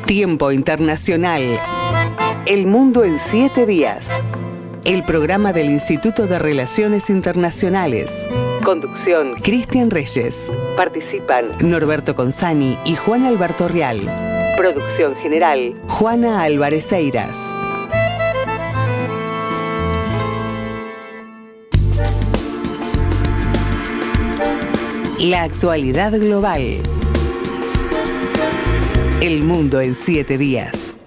Tiempo Internacional. El mundo en 7 días. El programa del Instituto de Relaciones Internacionales. Conducción: Cristian Reyes. Participan Norberto Consani y Juan Alberto Real. Producción general: Juana Álvarez Eiras. La actualidad global. El mundo en 7 días.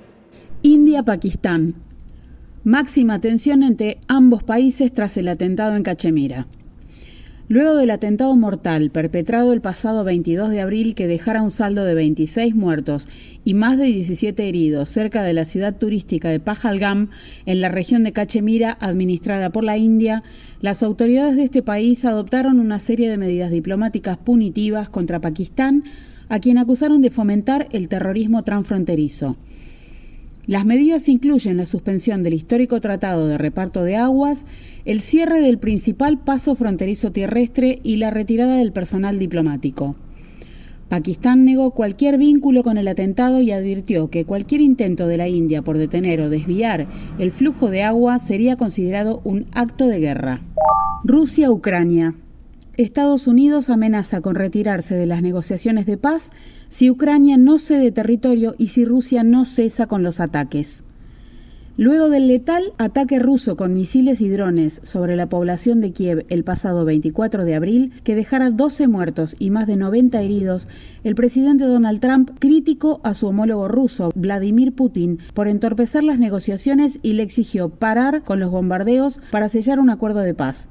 India-Pakistán. Máxima tensión entre ambos países tras el atentado en Cachemira. Luego del atentado mortal perpetrado el pasado 22 de abril que dejara un saldo de 26 muertos y más de 17 heridos cerca de la ciudad turística de Pahalgam, en la región de Cachemira, administrada por la India, las autoridades de este país adoptaron una serie de medidas diplomáticas punitivas contra Pakistán, a quien acusaron de fomentar el terrorismo transfronterizo. Las medidas incluyen la suspensión del histórico Tratado de Reparto de Aguas, el cierre del principal paso fronterizo terrestre y la retirada del personal diplomático. Pakistán negó cualquier vínculo con el atentado y advirtió que cualquier intento de la India por detener o desviar el flujo de agua sería considerado un acto de guerra. Rusia-Ucrania. Estados Unidos amenaza con retirarse de las negociaciones de paz si Ucrania no cede territorio y si Rusia no cesa con los ataques. Luego del letal ataque ruso con misiles y drones sobre la población de Kiev el pasado 24 de abril, que dejara 12 muertos y más de 90 heridos, el presidente Donald Trump criticó a su homólogo ruso, Vladimir Putin, por entorpecer las negociaciones y le exigió parar con los bombardeos para sellar un acuerdo de paz.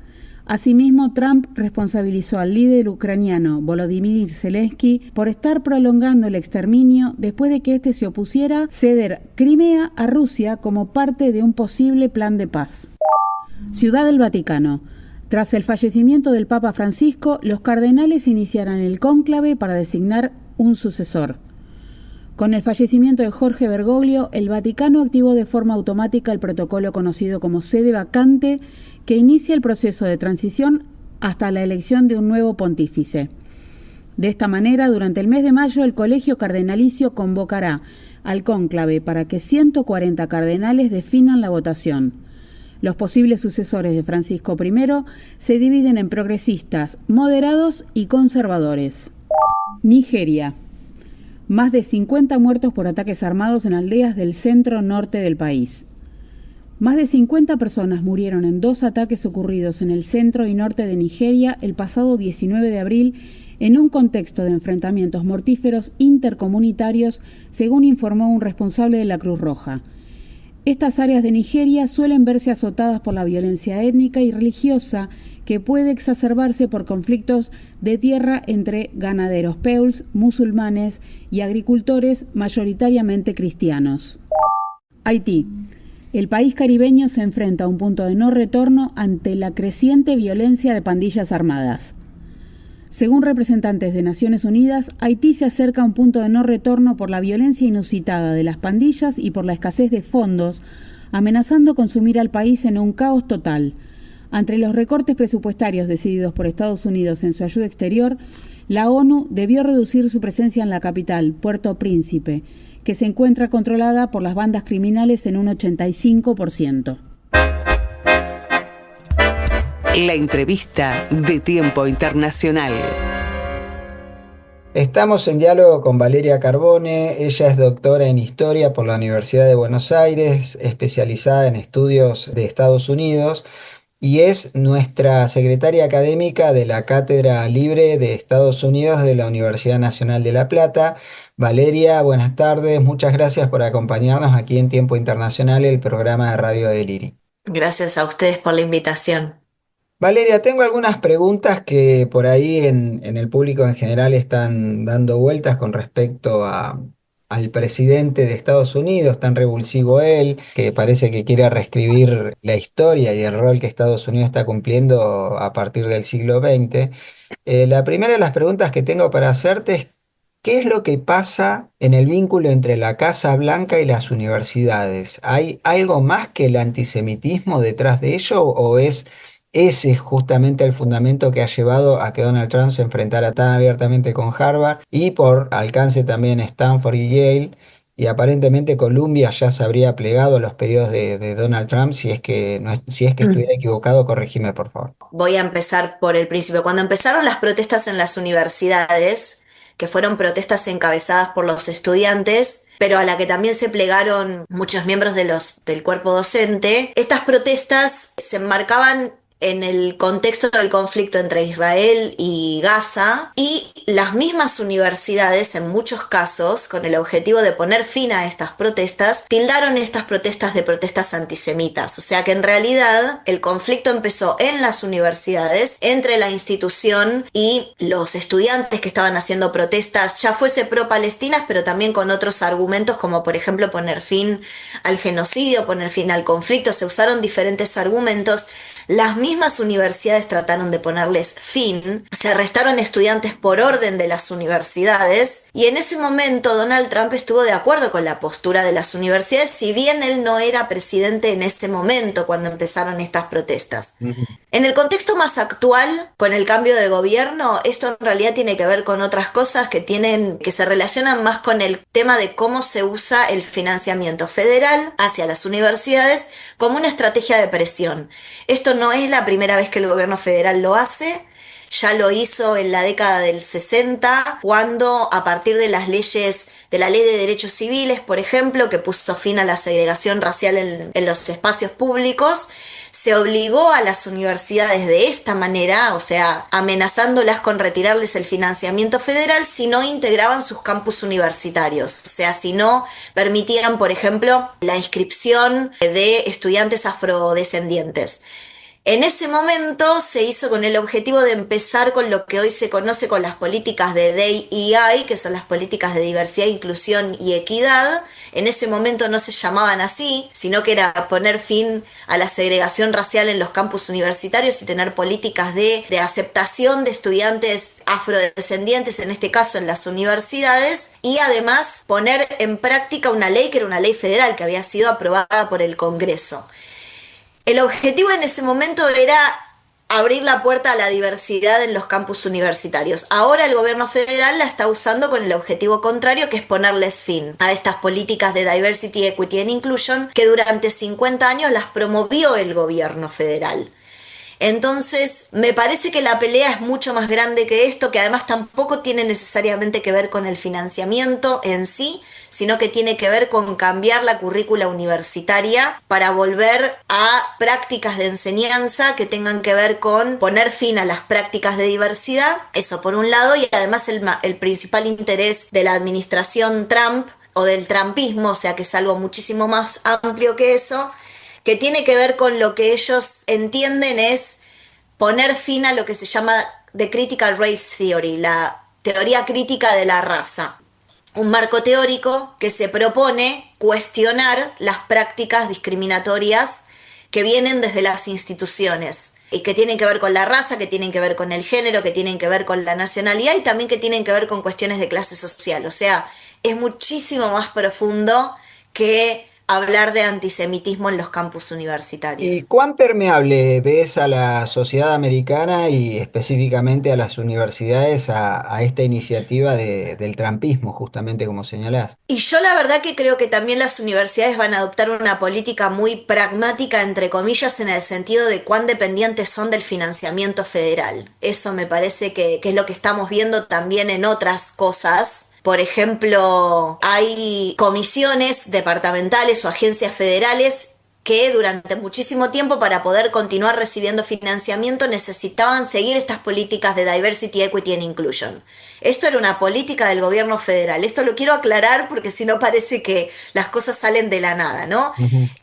Asimismo, Trump responsabilizó al líder ucraniano Volodymyr Zelensky por estar prolongando el exterminio después de que éste se opusiera a ceder Crimea a Rusia como parte de un posible plan de paz. Ciudad del Vaticano. Tras el fallecimiento del Papa Francisco, los cardenales iniciarán el cónclave para designar un sucesor. Con el fallecimiento de Jorge Bergoglio, el Vaticano activó de forma automática el protocolo conocido como sede vacante, que inicia el proceso de transición hasta la elección de un nuevo pontífice. De esta manera, durante el mes de mayo, el Colegio Cardenalicio convocará al cónclave para que 140 cardenales definan la votación. Los posibles sucesores de Francisco I se dividen en progresistas, moderados y conservadores. Nigeria. Más de 50 muertos por ataques armados en aldeas del centro-norte del país. Más de 50 personas murieron en 2 ataques ocurridos en el centro y norte de Nigeria el pasado 19 de abril en un contexto de enfrentamientos mortíferos intercomunitarios, según informó un responsable de la Cruz Roja. Estas áreas de Nigeria suelen verse azotadas por la violencia étnica y religiosa que puede exacerbarse por conflictos de tierra entre ganaderos peuls, musulmanes y agricultores mayoritariamente cristianos. Haití. El país caribeño se enfrenta a un punto de no retorno ante la creciente violencia de pandillas armadas. Según representantes de Naciones Unidas, Haití se acerca a un punto de no retorno por la violencia inusitada de las pandillas y por la escasez de fondos, amenazando con sumir al país en un caos total. Ante los recortes presupuestarios decididos por Estados Unidos en su ayuda exterior, la ONU debió reducir su presencia en la capital, Puerto Príncipe, que se encuentra controlada por las bandas criminales en un 85%. La entrevista de Tiempo Internacional. Estamos en diálogo con Valeria Carbone. Ella es doctora en Historia por la Universidad de Buenos Aires, especializada en estudios de Estados Unidos, y es nuestra secretaria académica de la Cátedra Libre de Estados Unidos de la Universidad Nacional de La Plata. Valeria, buenas tardes. Muchas gracias por acompañarnos aquí en Tiempo Internacional, el programa de Radio del IRI. Gracias a ustedes por la invitación. Valeria, tengo algunas preguntas que por ahí en el público en general están dando vueltas con respecto al presidente de Estados Unidos, tan revulsivo él, que parece que quiere reescribir la historia y el rol que Estados Unidos está cumpliendo a partir del siglo XX. La primera de las preguntas que tengo para hacerte es: ¿qué es lo que pasa en el vínculo entre la Casa Blanca y las universidades? ¿Hay algo más que el antisemitismo detrás de ello o es ese justamente el fundamento que ha llevado a que Donald Trump se enfrentara tan abiertamente con Harvard y por alcance también Stanford y Yale? y aparentemente Colombia ya se habría plegado a los pedidos de Donald Trump. Si es que, no, si es que estuviera equivocado, corregime por favor. Voy a empezar por el principio. Cuando empezaron las protestas en las universidades, que fueron protestas encabezadas por los estudiantes, pero a la que también se plegaron muchos miembros del cuerpo docente, estas protestas se enmarcaban en el contexto del conflicto entre Israel y Gaza, y las mismas universidades, en muchos casos, con el objetivo de poner fin a estas protestas, tildaron estas protestas de protestas antisemitas. O sea que en realidad el conflicto empezó en las universidades, entre la institución y los estudiantes que estaban haciendo protestas, ya fuese pro-palestinas, pero también con otros argumentos, como por ejemplo poner fin al genocidio, poner fin al conflicto. Se usaron diferentes argumentos. Las mismas universidades trataron de ponerles fin, se arrestaron estudiantes por orden de las universidades, y en ese momento Donald Trump estuvo de acuerdo con la postura de las universidades, si bien él no era presidente en ese momento cuando empezaron estas protestas. En el contexto más actual, con el cambio de gobierno, esto en realidad tiene que ver con otras cosas que se relacionan más con el tema de cómo se usa el financiamiento federal hacia las universidades como una estrategia de presión. Esto no es la primera vez que el gobierno federal lo hace. Ya lo hizo en la década del 60, cuando a partir de las leyes, de la Ley de Derechos Civiles, por ejemplo, que puso fin a la segregación racial en los espacios públicos, se obligó a las universidades de esta manera, o sea, amenazándolas con retirarles el financiamiento federal si no integraban sus campus universitarios, o sea, si no permitían, por ejemplo, la inscripción de estudiantes afrodescendientes. En ese momento se hizo con el objetivo de empezar con lo que hoy se conoce con las políticas de DEI, que son las políticas de diversidad, inclusión y equidad. En ese momento no se llamaban así, sino que era poner fin a la segregación racial en los campus universitarios y tener políticas de aceptación de estudiantes afrodescendientes, en este caso en las universidades, y además poner en práctica una ley que era una ley federal que había sido aprobada por el Congreso. El objetivo en ese momento era abrir la puerta a la diversidad en los campus universitarios. Ahora el gobierno federal la está usando con el objetivo contrario, que es ponerles fin a estas políticas de diversity, equity and inclusion que durante 50 años las promovió el gobierno federal. Entonces, me parece que la pelea es mucho más grande que esto, que además tampoco tiene necesariamente que ver con el financiamiento en sí, sino que tiene que ver con cambiar la currícula universitaria para volver a prácticas de enseñanza que tengan que ver con poner fin a las prácticas de diversidad, eso por un lado, y además el principal interés de la administración Trump o del trumpismo, o sea que es algo muchísimo más amplio que eso, que tiene que ver con lo que ellos entienden es poner fin a lo que se llama The Critical Race Theory, la teoría crítica de la raza. Un marco teórico que se propone cuestionar las prácticas discriminatorias que vienen desde las instituciones y que tienen que ver con la raza, que tienen que ver con el género, que tienen que ver con la nacionalidad y también que tienen que ver con cuestiones de clase social. O sea, es muchísimo más profundo que hablar de antisemitismo en los campus universitarios. ¿Y cuán permeable ves a la sociedad americana y específicamente a las universidades a esta iniciativa del trumpismo, justamente como señalás? Y yo la verdad que creo que también las universidades van a adoptar una política muy pragmática, entre comillas, en el sentido de cuán dependientes son del financiamiento federal. Eso me parece que es lo que estamos viendo también en otras cosas. Por ejemplo, hay comisiones departamentales o agencias federales que durante muchísimo tiempo, para poder continuar recibiendo financiamiento, necesitaban seguir estas políticas de diversity, equity and inclusion. Esto era una política del gobierno federal. Esto lo quiero aclarar porque si no parece que las cosas salen de la nada, ¿no?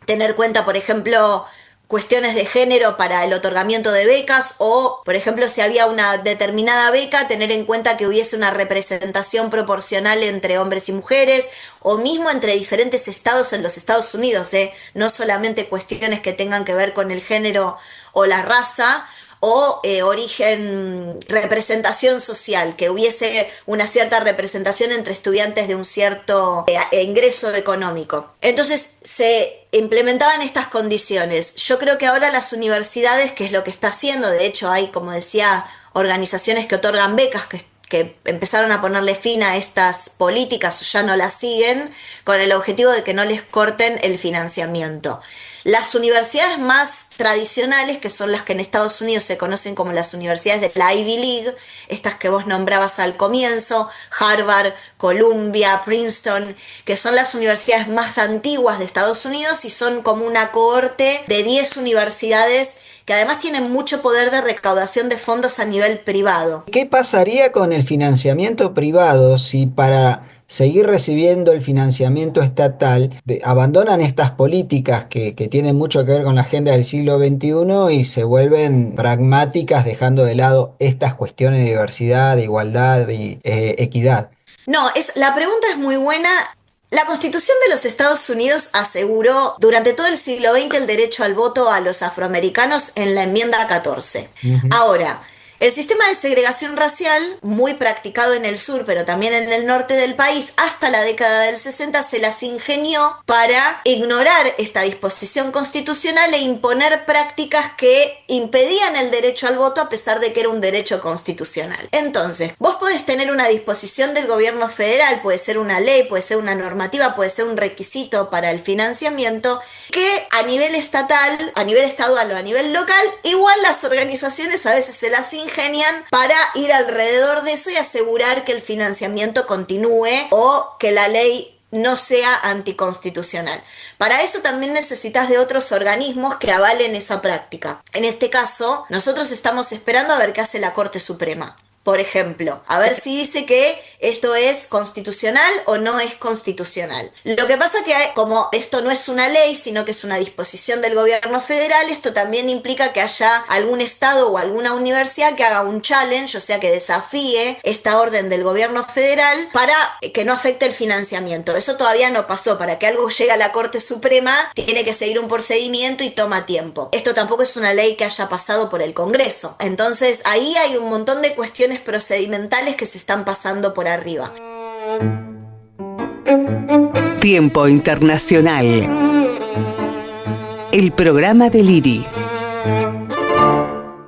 Tener cuenta, por ejemplo, cuestiones de género para el otorgamiento de becas o, por ejemplo, si había una determinada beca, tener en cuenta que hubiese una representación proporcional entre hombres y mujeres o mismo entre diferentes estados en los Estados Unidos, no solamente cuestiones que tengan que ver con el género o la raza o origen, representación social, que hubiese una cierta representación entre estudiantes de un cierto ingreso económico. Entonces se implementaban estas condiciones. Yo creo que ahora las universidades, que es lo que está haciendo, de hecho hay, como decía, organizaciones que otorgan becas que que empezaron a ponerle fin a estas políticas o ya no las siguen, con el objetivo de que no les corten el financiamiento. Las universidades más tradicionales, que son las que en Estados Unidos se conocen como las universidades de la Ivy League, estas que vos nombrabas al comienzo, Harvard, Columbia, Princeton, que son las universidades más antiguas de Estados Unidos y son como una cohorte de 10 universidades que además tienen mucho poder de recaudación de fondos a nivel privado. ¿Qué pasaría con el financiamiento privado si para seguir recibiendo el financiamiento estatal abandonan estas políticas que tienen mucho que ver con la agenda del siglo XXI y se vuelven pragmáticas, dejando de lado estas cuestiones de diversidad, de igualdad y equidad? No, la pregunta es muy buena. La Constitución de los Estados Unidos aseguró durante todo el siglo XX el derecho al voto a los afroamericanos en la enmienda 14. Ahora, el sistema de segregación racial, muy practicado en el sur, pero también en el norte del país, hasta la década del 60 se las ingenió para ignorar esta disposición constitucional e imponer prácticas que impedían el derecho al voto a pesar de que era un derecho constitucional. Entonces, vos podés tener una disposición del gobierno federal, puede ser una ley, puede ser una normativa, puede ser un requisito para el financiamiento, que a nivel estatal, a nivel estadual o a nivel local, igual las organizaciones a veces se las ingenian para ir alrededor de eso y asegurar que el financiamiento continúe o que la ley no sea anticonstitucional. Para eso también necesitas de otros organismos que avalen esa práctica. En este caso, nosotros estamos esperando a ver qué hace la Corte Suprema. Por ejemplo, a ver si dice que esto es constitucional o no es constitucional. Lo que pasa que como esto no es una ley, sino que es una disposición del gobierno federal, esto también implica que haya algún estado o alguna universidad que haga un challenge, o sea, que desafíe esta orden del gobierno federal para que no afecte el financiamiento. Eso todavía no pasó. Para que algo llegue a la Corte Suprema, tiene que seguir un procedimiento y toma tiempo. Esto tampoco es una ley que haya pasado por el Congreso. Entonces, ahí hay un montón de cuestiones procedimentales que se están pasando por arriba. Tiempo Internacional. El programa del IRI.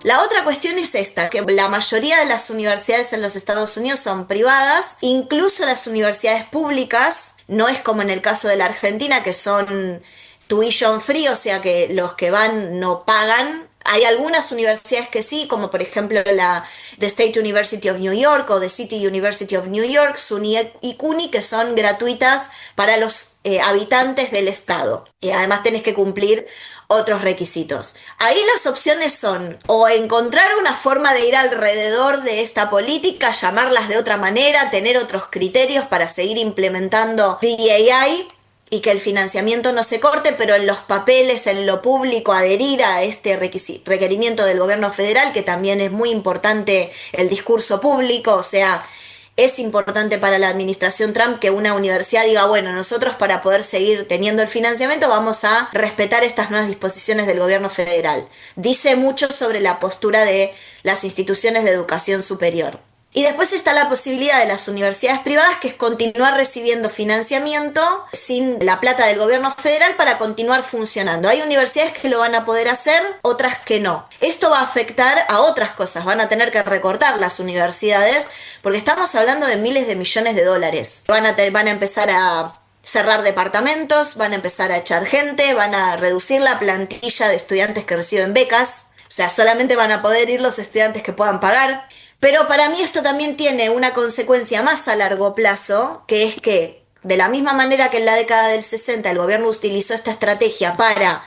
La otra cuestión es esta, que la mayoría de las universidades en los Estados Unidos son privadas, incluso las universidades públicas, no es como en el caso de la Argentina, que son tuition free, o sea que los que van no pagan. Hay algunas universidades que sí, como por ejemplo la The State University of New York o The City University of New York, SUNY y CUNY, que son gratuitas para los habitantes del estado. Y además tenés que cumplir otros requisitos. Ahí las opciones son o encontrar una forma de ir alrededor de esta política, llamarlas de otra manera, tener otros criterios para seguir implementando DEI, y que el financiamiento no se corte, pero en los papeles, en lo público, adherir a este requerimiento del gobierno federal, que también es muy importante el discurso público, o sea, es importante para la administración Trump que una universidad diga, bueno, nosotros para poder seguir teniendo el financiamiento vamos a respetar estas nuevas disposiciones del gobierno federal. Dice mucho sobre la postura de las instituciones de educación superior. Y después está la posibilidad de las universidades privadas, que es continuar recibiendo financiamiento sin la plata del gobierno federal para continuar funcionando. Hay universidades que lo van a poder hacer, otras que no. Esto va a afectar a otras cosas, van a tener que recortar las universidades, porque estamos hablando de miles de millones de dólares. Van a empezar a cerrar departamentos, van a empezar a echar gente, van a reducir la plantilla de estudiantes que reciben becas, o sea, solamente van a poder ir los estudiantes que puedan pagar. Pero para mí esto también tiene una consecuencia más a largo plazo, que es que de la misma manera que en la década del 60 el gobierno utilizó esta estrategia para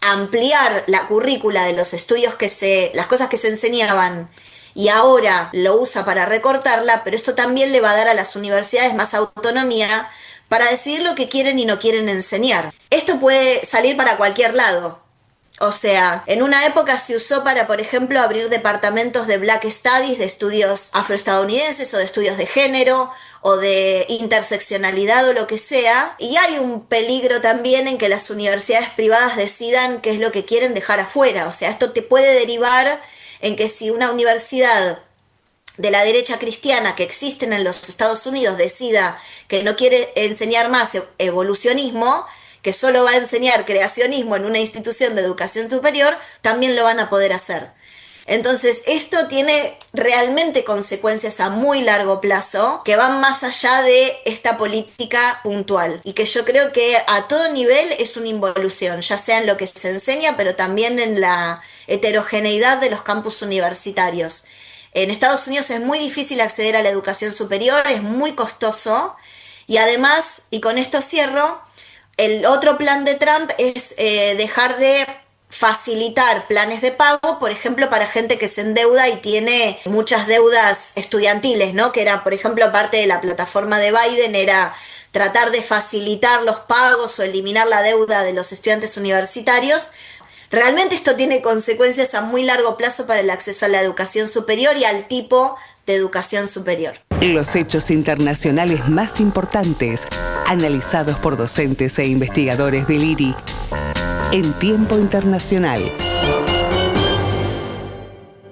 ampliar la currícula de los estudios las cosas que se enseñaban, y ahora lo usa para recortarla, pero esto también le va a dar a las universidades más autonomía para decidir lo que quieren y no quieren enseñar. Esto puede salir para cualquier lado. O sea, en una época se usó para, por ejemplo, abrir departamentos de Black Studies, de estudios afroestadounidenses o de estudios de género o de interseccionalidad o lo que sea. Y hay un peligro también en que las universidades privadas decidan qué es lo que quieren dejar afuera. O sea, esto te puede derivar en que si una universidad de la derecha cristiana que existen en los Estados Unidos decida que no quiere enseñar más evolucionismo, que solo va a enseñar creacionismo en una institución de educación superior, también lo van a poder hacer. Entonces, esto tiene realmente consecuencias a muy largo plazo que van más allá de esta política puntual y que yo creo que a todo nivel es una involución, ya sea en lo que se enseña, pero también en la heterogeneidad de los campus universitarios. En Estados Unidos es muy difícil acceder a la educación superior, es muy costoso y además, y con esto cierro, el otro plan de Trump es dejar de facilitar planes de pago, por ejemplo, para gente que se endeuda y tiene muchas deudas estudiantiles, ¿no? Que era, por ejemplo, parte de la plataforma de Biden, era tratar de facilitar los pagos o eliminar la deuda de los estudiantes universitarios. Realmente esto tiene consecuencias a muy largo plazo para el acceso a la educación superior y al tipo de educación superior. Los hechos internacionales más importantes, analizados por docentes e investigadores del IRI, en Tiempo Internacional.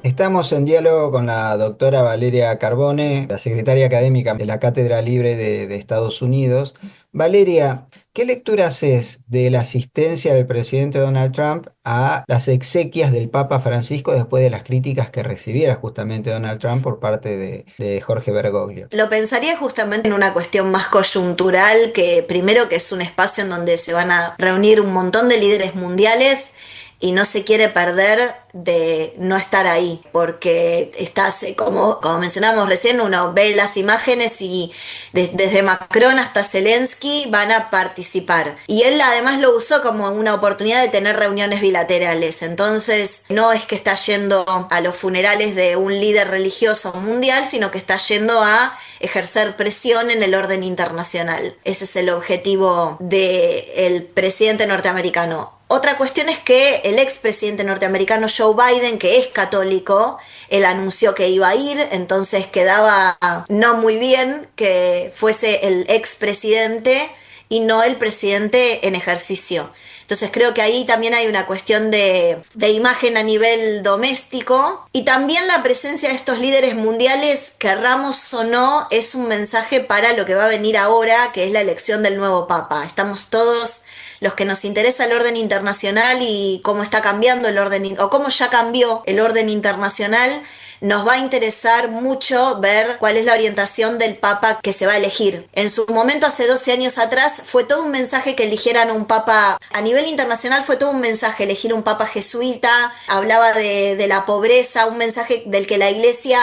Estamos en diálogo con la doctora Valeria Carbone, la secretaria académica de la Cátedra Libre de Estados Unidos. Valeria, ¿qué lectura haces de la asistencia del presidente Donald Trump a las exequias del Papa Francisco después de las críticas que recibiera justamente Donald Trump por parte de Jorge Bergoglio? Lo pensaría justamente en una cuestión más coyuntural, que primero que es un espacio en donde se van a reunir un montón de líderes mundiales y no se quiere perder de no estar ahí, porque estás, como mencionábamos recién, uno ve las imágenes y desde Macron hasta Zelensky van a participar. Y él además lo usó como una oportunidad de tener reuniones bilaterales, entonces no es que está yendo a los funerales de un líder religioso mundial, sino que está yendo a ejercer presión en el orden internacional. Ese es el objetivo del presidente norteamericano. Otra cuestión es que el expresidente norteamericano Joe Biden, que es católico, él anunció que iba a ir, entonces quedaba no muy bien que fuese el expresidente y no el presidente en ejercicio. Entonces creo que ahí también hay una cuestión de imagen a nivel doméstico y también la presencia de estos líderes mundiales, querramos o no, es un mensaje para lo que va a venir ahora, que es la elección del nuevo Papa. Estamos todos los que nos interesa el orden internacional y cómo está cambiando el orden, o cómo ya cambió el orden internacional, nos va a interesar mucho ver cuál es la orientación del Papa que se va a elegir. En su momento, hace 12 años atrás, fue todo un mensaje que eligieran un Papa, a nivel internacional fue todo un mensaje elegir un Papa jesuita, hablaba de la pobreza, un mensaje del que la Iglesia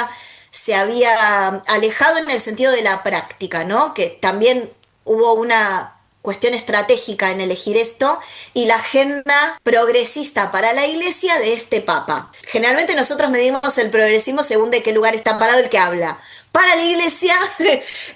se había alejado en el sentido de la práctica, ¿no? Que también hubo una cuestión estratégica en elegir esto y la agenda progresista para la Iglesia de este Papa. Generalmente nosotros medimos el progresismo según de qué lugar está parado el que habla. Para la Iglesia,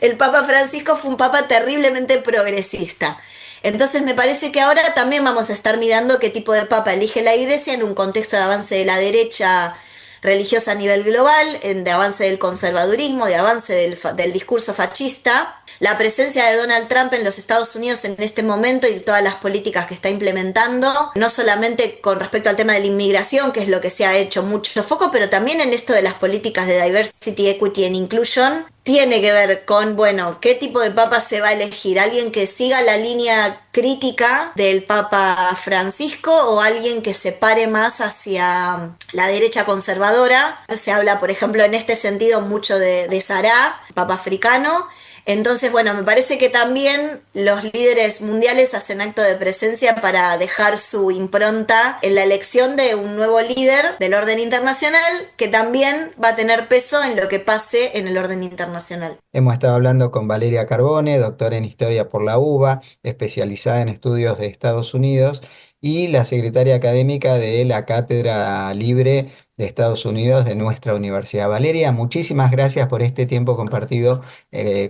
el Papa Francisco fue un Papa terriblemente progresista. Entonces me parece que ahora también vamos a estar mirando qué tipo de Papa elige la Iglesia en un contexto de avance de la derecha religiosa a nivel global, de avance del conservadurismo, de avance del discurso fascista. La presencia de Donald Trump en los Estados Unidos en este momento y todas las políticas que está implementando, no solamente con respecto al tema de la inmigración, que es lo que se ha hecho mucho foco, pero también en esto de las políticas de diversity, equity and inclusion, tiene que ver con, bueno, qué tipo de papa se va a elegir, alguien que siga la línea crítica del Papa Francisco o alguien que se pare más hacia la derecha conservadora. Se habla, por ejemplo, en este sentido mucho de Sará, Papa africano. Entonces, bueno, me parece que también los líderes mundiales hacen acto de presencia para dejar su impronta en la elección de un nuevo líder del orden internacional que también va a tener peso en lo que pase en el orden internacional. Hemos estado hablando con Valeria Carbone, doctora en Historia por la UBA, especializada en estudios de Estados Unidos, y la secretaria académica de la Cátedra Libre de Estados Unidos de nuestra universidad. Valeria, muchísimas gracias por este tiempo compartido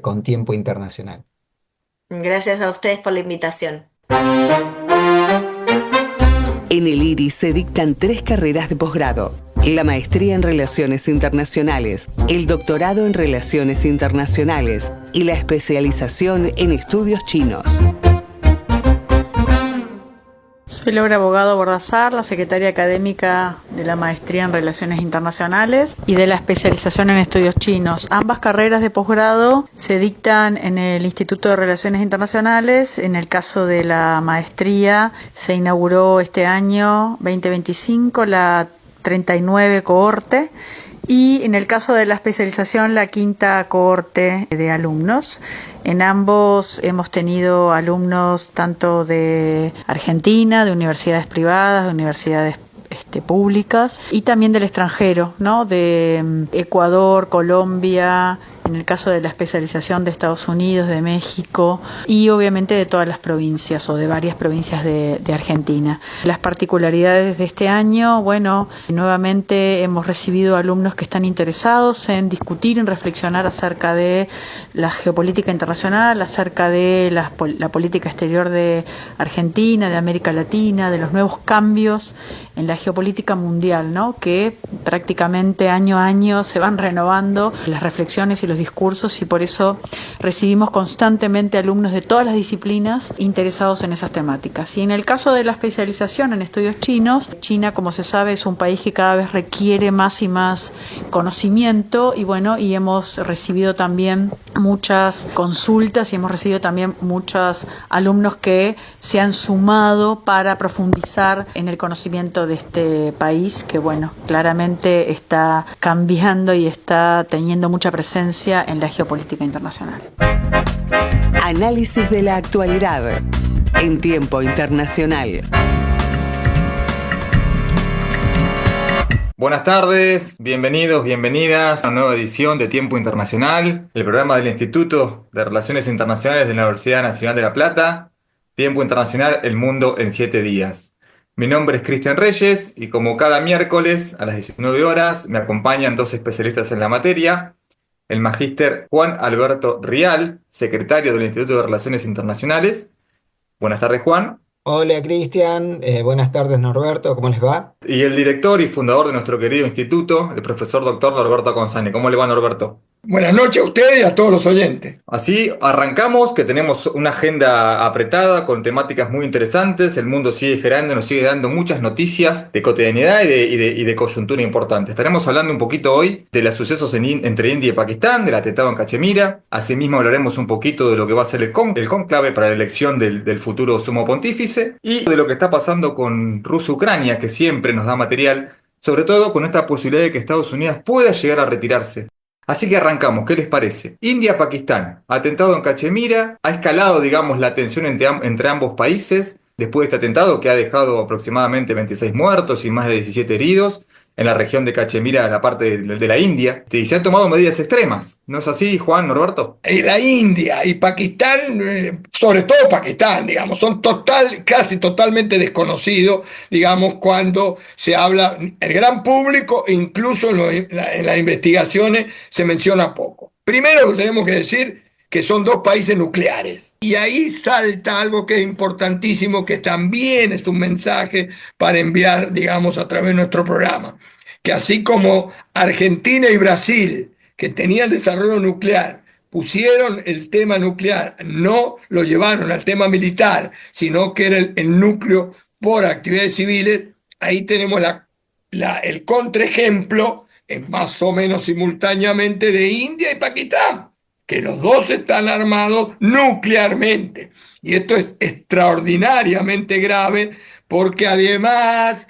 con Tiempo Internacional. Gracias a ustedes por la invitación. En el IRI se dictan 3 carreras de posgrado: la maestría en Relaciones Internacionales, el doctorado en Relaciones Internacionales y la especialización en Estudios Chinos. Soy Laura Abogado Bordazar, la secretaria académica de la maestría en Relaciones Internacionales y de la especialización en Estudios Chinos. Ambas carreras de posgrado se dictan en el Instituto de Relaciones Internacionales. En el caso de la maestría se inauguró este año 2025 la 39 cohorte, y en el caso de la especialización, la quinta cohorte de alumnos. En ambos hemos tenido alumnos tanto de Argentina, de universidades privadas, de universidades públicas, y también del extranjero, ¿no? De Ecuador, Colombia, en el caso de la especialización de Estados Unidos, de México, y obviamente de todas las provincias o de varias provincias de Argentina. Las particularidades de este año, bueno, nuevamente hemos recibido alumnos que están interesados en discutir, en reflexionar acerca de la geopolítica internacional, acerca de la política exterior de Argentina, de América Latina, de los nuevos cambios en la geopolítica mundial, ¿no? Que prácticamente año a año se van renovando las reflexiones y los discursos, y por eso recibimos constantemente alumnos de todas las disciplinas interesados en esas temáticas. Y en el caso de la especialización en estudios chinos, China, como se sabe, es un país que cada vez requiere más y más conocimiento, y bueno, y hemos recibido también muchas consultas y hemos recibido también muchos alumnos que se han sumado para profundizar en el conocimiento de este país, que bueno, claramente está cambiando y está teniendo mucha presencia en la geopolítica internacional. Análisis de la actualidad en tiempo internacional. Buenas tardes, bienvenidos, bienvenidas a una nueva edición de Tiempo Internacional, el programa del Instituto de Relaciones Internacionales de la Universidad Nacional de La Plata. Tiempo Internacional, el mundo en 7 días. Mi nombre es Cristian Reyes y como cada miércoles a las 19 horas me acompañan 2 especialistas en la materia. El magíster Juan Alberto Rial, secretario del Instituto de Relaciones Internacionales. Buenas tardes, Juan. Hola Cristian, buenas tardes Norberto, ¿cómo les va? Y el director y fundador de nuestro querido instituto, el profesor doctor Norberto Consani. ¿Cómo le va, Norberto? Buenas noches a ustedes y a todos los oyentes. Así arrancamos, que tenemos una agenda apretada con temáticas muy interesantes. El mundo sigue girando, nos sigue dando muchas noticias de cotidianidad y de coyuntura importante. Estaremos hablando un poquito hoy de los sucesos entre India y Pakistán, del atentado en Cachemira. Asimismo hablaremos un poquito de lo que va a ser el cónclave para la elección del futuro sumo pontífice y de lo que está pasando con Rusia-Ucrania, que siempre nos da material, sobre todo con esta posibilidad de que Estados Unidos pueda llegar a retirarse. Así que arrancamos, ¿qué les parece? India-Pakistán, atentado en Cachemira, ha escalado, digamos, la tensión entre ambos países después de este atentado que ha dejado aproximadamente 26 muertos y más de 17 heridos en la región de Cachemira, en la parte de la India, y se han tomado medidas extremas. ¿No es así, Juan, Norberto? La India y Pakistán, sobre todo Pakistán, digamos, son casi totalmente desconocidos, digamos, cuando se habla el gran público, e incluso en las investigaciones se menciona poco. Primero tenemos que decir que son 2 países nucleares. Y ahí salta algo que es importantísimo, que también es un mensaje para enviar, digamos, a través de nuestro programa, que así como Argentina y Brasil, que tenían desarrollo nuclear, pusieron el tema nuclear, no lo llevaron al tema militar, sino que era el núcleo por actividades civiles, ahí tenemos el contraejemplo, más o menos simultáneamente, de India y Pakistán, que los 2 están armados nuclearmente. Y esto es extraordinariamente grave porque además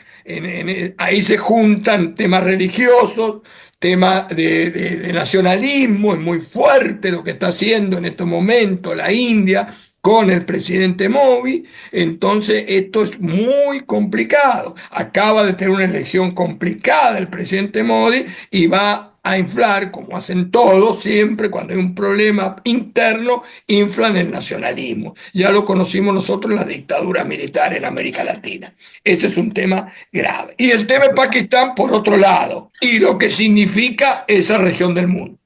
ahí se juntan temas religiosos, temas de nacionalismo. Es muy fuerte lo que está haciendo en estos momentos la India con el presidente Modi. Entonces esto es muy complicado. Acaba de tener una elección complicada el presidente Modi y va a inflar, como hacen todos siempre, cuando hay un problema interno, inflan el nacionalismo. Ya lo conocimos nosotros en la dictadura militar en América Latina. Ese es un tema grave. Y el tema de Pakistán, por otro lado, y lo que significa esa región del mundo.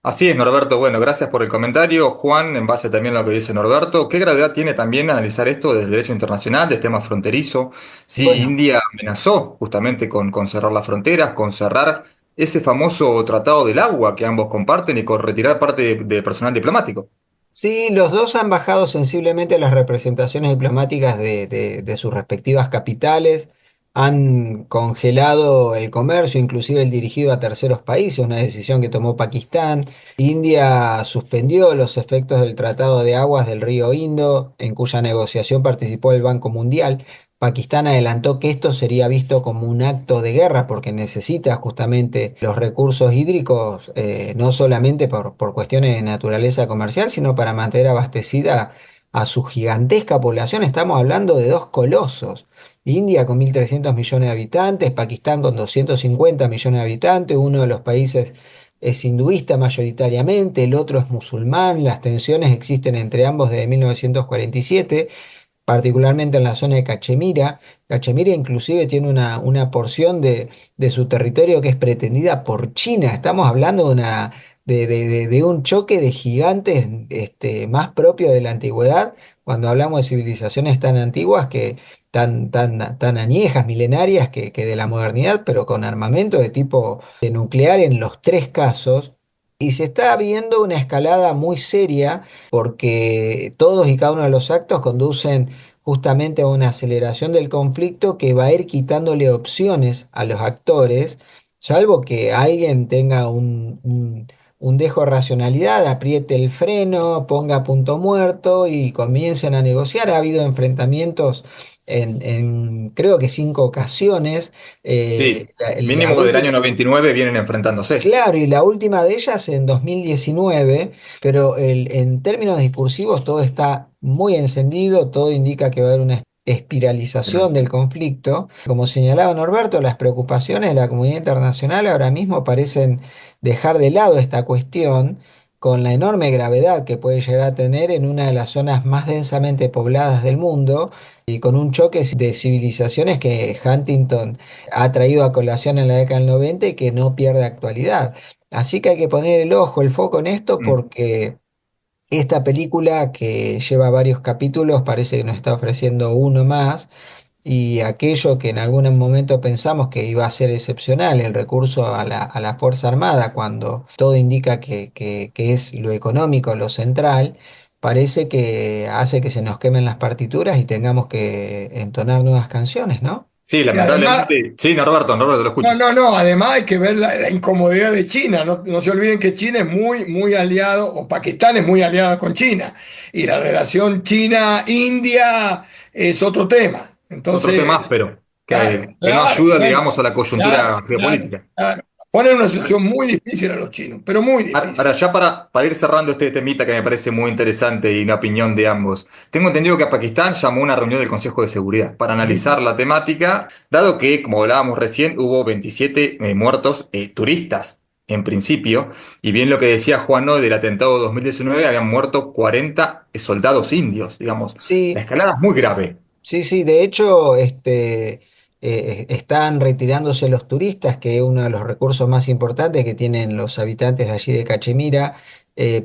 Así es, Norberto. Bueno, gracias por el comentario. Juan, en base también a lo que dice Norberto, ¿qué gravedad tiene también analizar esto desde el derecho internacional, del tema fronterizo? Sí, bueno, India amenazó justamente con cerrar las fronteras, con cerrar ese famoso tratado del agua que ambos comparten y con retirar parte de personal diplomático. Sí, los 2 han bajado sensiblemente las representaciones diplomáticas de sus respectivas capitales, han congelado el comercio, inclusive el dirigido a terceros países, una decisión que tomó Pakistán. India suspendió los efectos del Tratado de Aguas del río Indo, en cuya negociación participó el Banco Mundial. Pakistán adelantó que esto sería visto como un acto de guerra porque necesita justamente los recursos hídricos, no solamente por cuestiones de naturaleza comercial, sino para mantener abastecida a su gigantesca población. Estamos hablando de dos colosos. India con 1.300 millones de habitantes, Pakistán con 250 millones de habitantes, uno de los países es hinduista mayoritariamente, el otro es musulmán, las tensiones existen entre ambos desde 1947, particularmente en la zona de Cachemira. Cachemira inclusive tiene una porción de su territorio que es pretendida por China. Estamos hablando de un choque de gigantes, más propio de la antigüedad, cuando hablamos de civilizaciones tan antiguas, tan añejas, milenarias, que de la modernidad, pero con armamento de tipo nuclear en los tres casos. Y se está viendo una escalada muy seria porque todos y cada uno de los actos conducen justamente a una aceleración del conflicto que va a ir quitándole opciones a los actores, salvo que alguien tenga un dejo de racionalidad, apriete el freno, ponga punto muerto y comiencen a negociar. Ha habido enfrentamientos en creo que 5 ocasiones. Sí, La mínimo del última. año 99 vienen enfrentándose. Claro, y la última de ellas en 2019, pero en términos discursivos todo está muy encendido, todo indica que va a haber una espiralización del conflicto. Como señalaba Norberto, las preocupaciones de la comunidad internacional ahora mismo parecen dejar de lado esta cuestión con la enorme gravedad que puede llegar a tener en una de las zonas más densamente pobladas del mundo y con un choque de civilizaciones que Huntington ha traído a colación en la década del 90 y que no pierde actualidad. Así que hay que poner el ojo, el foco en esto Mm. porque esta película que lleva varios capítulos parece que nos está ofreciendo uno más y aquello que en algún momento pensamos que iba a ser excepcional, el recurso a la Fuerza Armada, cuando todo indica que es lo económico, lo central, parece que hace que se nos quemen las partituras y tengamos que entonar nuevas canciones, ¿no? Sí, Y además, lamentablemente. Sí, Norberto, Norberto, lo escucho. no, además hay que ver la incomodidad de China. No se olviden que China es muy aliado, o Pakistán es muy aliado con China. Y la relación China-India es otro tema. Otro Entonces, tema áspero, claro, que no claro, ayuda, bueno, digamos, a la claro, coyuntura claro, geopolítica. claro. Ponen una situación muy difícil a los chinos, pero muy Ahora, difícil. ya para ir cerrando este temita que me parece muy interesante y una opinión de ambos, tengo entendido que a Pakistán llamó una reunión del Consejo de Seguridad para analizar la temática, dado que, como hablábamos recién, hubo 27 muertos turistas en principio, y bien lo que decía Juan hoy del atentado de 2019, habían muerto 40 soldados indios, digamos. La Sí, escalada es muy grave. sí, sí, de hecho, están retirándose los turistas, que es uno de los recursos más importantes que tienen los habitantes de allí de Cachemira.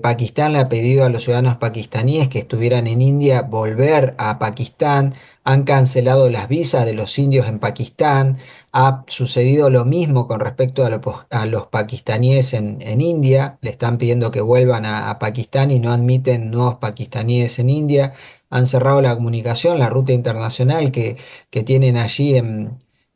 Pakistán le ha pedido a los ciudadanos pakistaníes que estuvieran en India volver a Pakistán. Han cancelado las visas de los indios en Pakistán. Ha sucedido lo mismo con respecto a los pakistaníes en India. Le están pidiendo que vuelvan a Pakistán y no admiten nuevos pakistaníes en India. Han cerrado la comunicación, la ruta internacional que tienen allí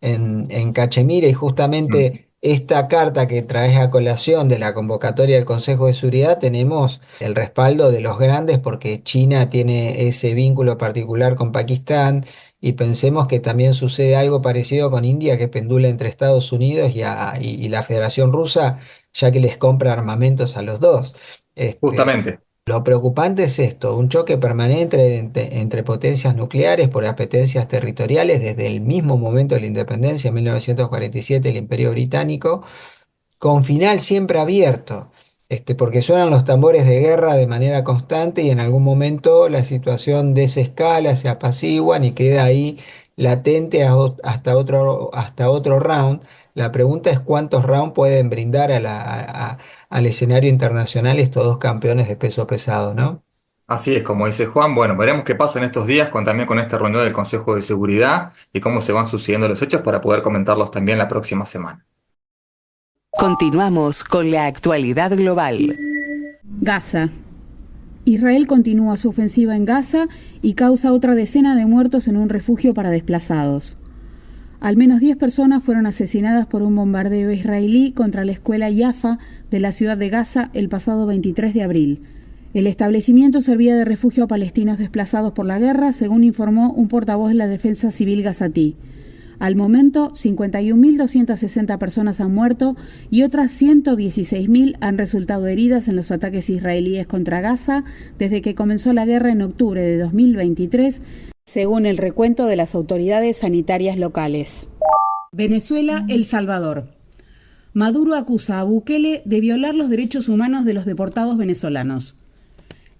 en Cachemira y Mm. justamente esta carta que traes a colación de la convocatoria del Consejo de Seguridad tenemos el respaldo de los grandes porque China tiene ese vínculo particular con Pakistán y pensemos que también sucede algo parecido con India que pendula entre Estados Unidos y la Federación Rusa ya que les compra armamentos a los dos. Este, Justamente. lo preocupante es esto, un choque permanente entre potencias nucleares por apetencias territoriales desde el mismo momento de la independencia en 1947, el Imperio Británico, con final siempre abierto, porque suenan los tambores de guerra de manera constante y en algún momento la situación desescala, se apaciguan y queda ahí latente hasta otro round. La pregunta es cuántos rounds pueden brindar al escenario internacional estos dos campeones de peso pesado, ¿no? Así es, como dice Juan. Bueno, veremos qué pasa en estos días también con esta reunión del Consejo de Seguridad y cómo se van sucediendo los hechos para poder comentarlos también la próxima semana. Continuamos con la actualidad global. Gaza. Israel continúa su ofensiva en Gaza y causa otra decena de muertos en un refugio para desplazados. Al menos 10 personas fueron asesinadas por un bombardeo israelí contra la escuela Yafa de la ciudad de Gaza el pasado 23 de abril. El establecimiento servía de refugio a palestinos desplazados por la guerra, según informó un portavoz de la Defensa Civil gazatí. Al momento, 51.260 personas han muerto y otras 116.000 han resultado heridas en los ataques israelíes contra Gaza desde que comenzó la guerra en octubre de 2023, según el recuento de las autoridades sanitarias locales. Venezuela, El Salvador. Maduro acusa a Bukele de violar los derechos humanos de los deportados venezolanos.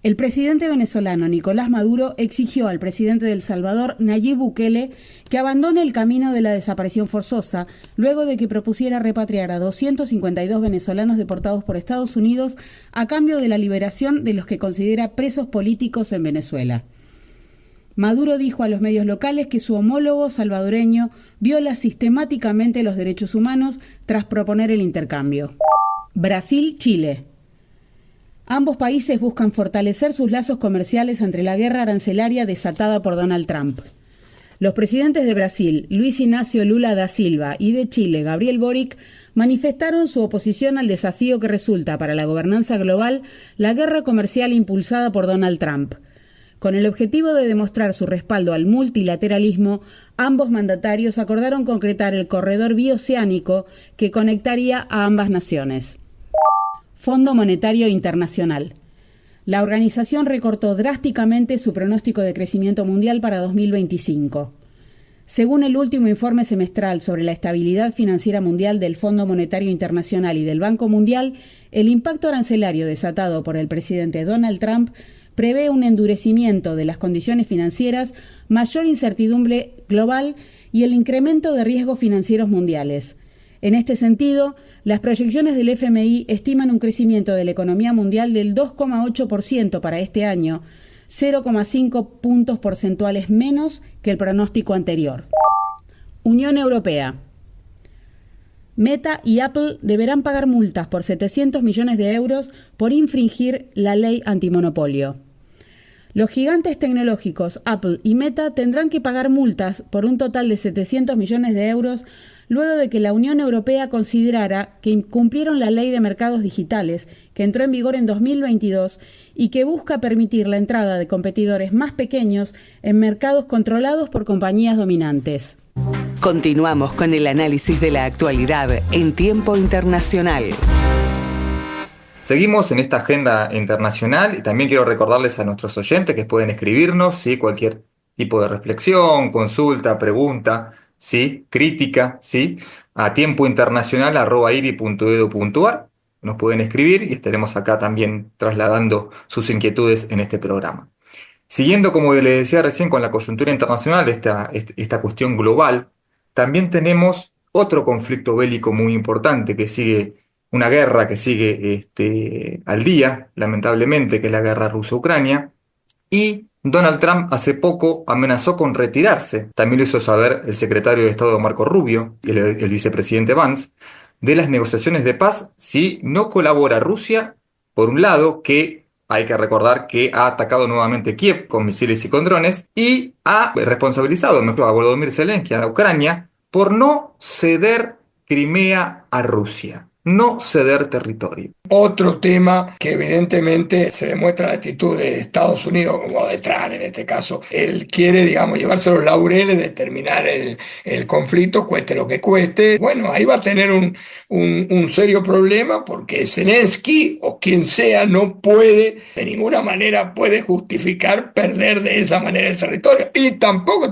El presidente venezolano Nicolás Maduro exigió al presidente de El Salvador, Nayib Bukele, que abandone el camino de la desaparición forzosa, luego de que propusiera repatriar a 252 venezolanos deportados por Estados Unidos a cambio de la liberación de los que considera presos políticos en Venezuela. Maduro dijo a los medios locales que su homólogo salvadoreño viola sistemáticamente los derechos humanos tras proponer el intercambio. Brasil-Chile. Ambos países buscan fortalecer sus lazos comerciales ante la guerra arancelaria desatada por Donald Trump. Los presidentes de Brasil, Luis Ignacio Lula da Silva, y de Chile, Gabriel Boric, manifestaron su oposición al desafío que resulta para la gobernanza global la guerra comercial impulsada por Donald Trump. Con el objetivo de demostrar su respaldo al multilateralismo, ambos mandatarios acordaron concretar el corredor bioceánico que conectaría a ambas naciones. Fondo Monetario Internacional. La organización recortó drásticamente su pronóstico de crecimiento mundial para 2025. Según el último informe semestral sobre la estabilidad financiera mundial del Fondo Monetario Internacional y del Banco Mundial, el impacto arancelario desatado por el presidente Donald Trump prevé un endurecimiento de las condiciones financieras, mayor incertidumbre global y el incremento de riesgos financieros mundiales. En este sentido, las proyecciones del FMI estiman un crecimiento de la economía mundial del 2,8% para este año, 0,5 puntos porcentuales menos que el pronóstico anterior. Unión Europea. Meta y Apple deberán pagar multas por 700 millones de euros por infringir la ley antimonopolio. Los gigantes tecnológicos Apple y Meta tendrán que pagar multas por un total de 700 millones de euros luego de que la Unión Europea considerara que incumplieron la Ley de Mercados Digitales, que entró en vigor en 2022 y que busca permitir la entrada de competidores más pequeños en mercados controlados por compañías dominantes. Continuamos con el análisis de la actualidad en tiempo internacional. Seguimos en esta agenda internacional y también quiero recordarles a nuestros oyentes que pueden escribirnos, ¿sí? Cualquier tipo de reflexión, consulta, pregunta, ¿sí? Crítica, ¿sí? A tiempointernacional@iri.edu.ar. Nos pueden escribir y estaremos acá también trasladando sus inquietudes en este programa. Siguiendo, como les decía recién, con la coyuntura internacional, esta cuestión global, también tenemos otro conflicto bélico muy importante que sigue, una guerra que sigue al día, lamentablemente, que es la guerra Rusia-Ucrania, y Donald Trump hace poco amenazó con retirarse, también lo hizo saber el secretario de Estado Marco Rubio y el vicepresidente Vance, de las negociaciones de paz si no colabora Rusia, por un lado, que hay que recordar que ha atacado nuevamente Kiev con misiles y con drones, y ha responsabilizado a Volodymyr Zelensky, a Ucrania, por no ceder Crimea a Rusia. No ceder territorio. Otro tema que evidentemente se demuestra la actitud de Estados Unidos, o de Trump en este caso. Él quiere, llevarse los laureles de terminar el conflicto, cueste lo que cueste. Bueno, ahí va a tener un serio problema porque Zelensky o quien sea no puede, de ninguna manera puede justificar perder de esa manera el territorio. Y tampoco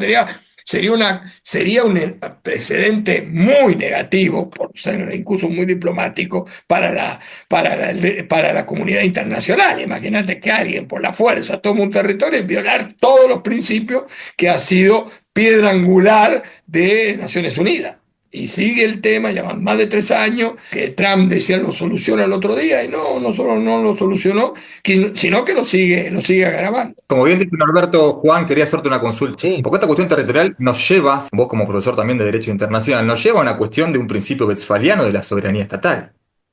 sería un precedente muy negativo, por ser incluso muy diplomático, para la comunidad internacional. Imagínate que alguien por la fuerza toma un territorio y violar todos los principios que ha sido piedra angular de Naciones Unidas. Y sigue el tema, ya van más de 3 años, que Trump decía lo soluciona el otro día, y no solo no lo solucionó, sino que lo sigue agravando. Como bien dice Norberto, Juan, quería hacerte una consulta. Sí. Porque esta cuestión territorial nos lleva, vos como profesor también de Derecho Internacional, nos lleva a una cuestión de un principio westfaliano de la soberanía estatal.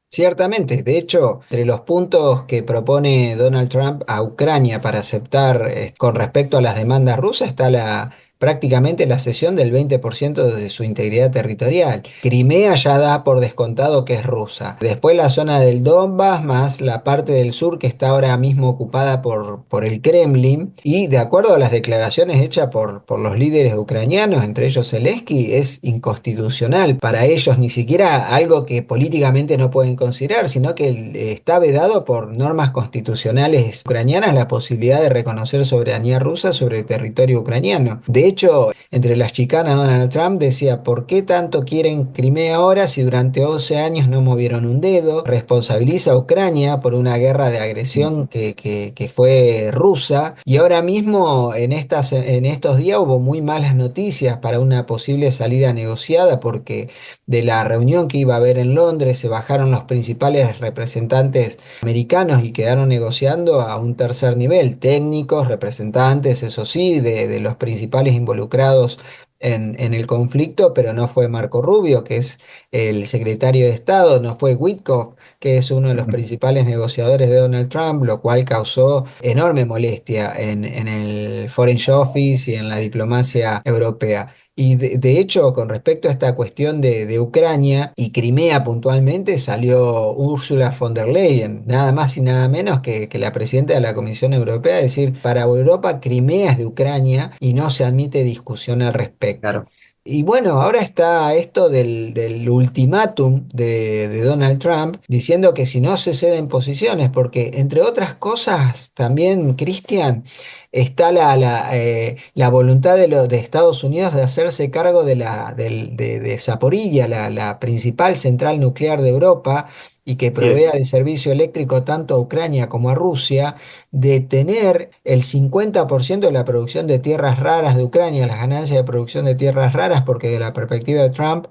Ciertamente, de hecho, entre los puntos que propone Donald Trump a Ucrania para aceptar con respecto a las demandas rusas está prácticamente la cesión del 20% de su integridad territorial. Crimea ya da por descontado que es rusa. Después la zona del Donbass, más la parte del sur que está ahora mismo ocupada por el Kremlin, y de acuerdo a las declaraciones hechas por los líderes ucranianos, entre ellos Zelensky, es inconstitucional para ellos, ni siquiera algo que políticamente no pueden considerar, sino que está vedado por normas constitucionales ucranianas la posibilidad de reconocer soberanía rusa sobre el territorio ucraniano. De hecho, entre las chicanas Donald Trump decía: ¿por qué tanto quieren Crimea ahora si durante 11 años no movieron un dedo? Responsabiliza a Ucrania por una guerra de agresión que fue rusa, y ahora mismo en estos días hubo muy malas noticias para una posible salida negociada, porque de la reunión que iba a haber en Londres se bajaron los principales representantes americanos y quedaron negociando a un tercer nivel, técnicos, representantes, eso sí, de los principales involucrados en el conflicto, pero no fue Marco Rubio, que es el secretario de Estado, no fue Witkoff, que es uno de los principales negociadores de Donald Trump, lo cual causó enorme molestia en el Foreign Office y en la diplomacia europea. Y de hecho, con respecto a esta cuestión de Ucrania y Crimea puntualmente, salió Ursula von der Leyen, nada más y nada menos que la presidenta de la Comisión Europea, a decir: para Europa Crimea es de Ucrania y no se admite discusión al respecto. Claro. Y bueno, ahora está esto del ultimátum de Donald Trump, diciendo que si no se ceden posiciones, porque entre otras cosas también, Cristian, está la voluntad de Estados Unidos de hacerse cargo de Zaporilla, la principal central nuclear de Europa, y que Así provea es. de servicio eléctrico tanto a Ucrania como a Rusia, de tener el 50% de la producción de tierras raras de Ucrania, las ganancias de producción de tierras raras, porque de la perspectiva de Trump,